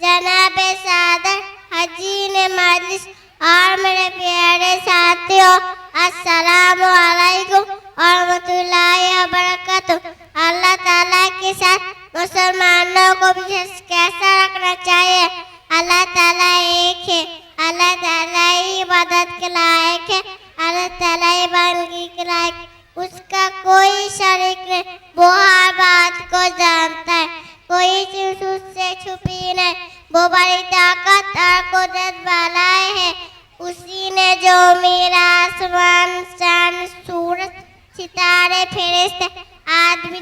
जनाब सादर हजीन मजलिस और मेरे प्यारे साथियों अस्सलाम वालेकुम और रहमतुल्लाहि व बरकातुहू। अल्लाह ताला के साथ मुसलमानों को विशेष कैसा रखना चाहिए। अल्लाह ताला एक है, अल्लाह ताला ही इबादत के लायक है, अल्लाह ताला ही बंदगी के लायक, उसका कोई शरीक नहीं। वो हर बात को जानता है, कोई चीज उससे छुपी नहीं। वो बड़ी ताकत और कुदरत वाला है। उसी ने जो मेरा आसमान चांद सूरज सितारे फरिश्ते आदमी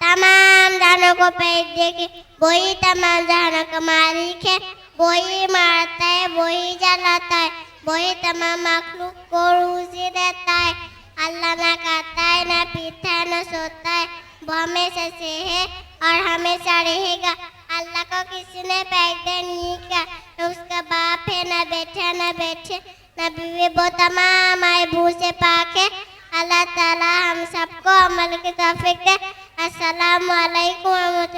तमाम जानों को पैदा किए, वही तमाम जानों का मालिक है। वही मारता है, वही जलाता है, वही तमाम मखलूक को रोजी देता है। अल्लाह ना खाता है, ना पीता है, ना सोता है। वो हमेशा से है और हमेशा रहेगा। अल्लाह को किसी ने पैदा नहीं किया, न उसका बाप है, न बेटा, न बेटे, न बीवी। वो तमाम ऐबों से पाक है। अल्लाह ताला हम सबको अमल की तौफीक दे। अस्सलामु अलैकुम।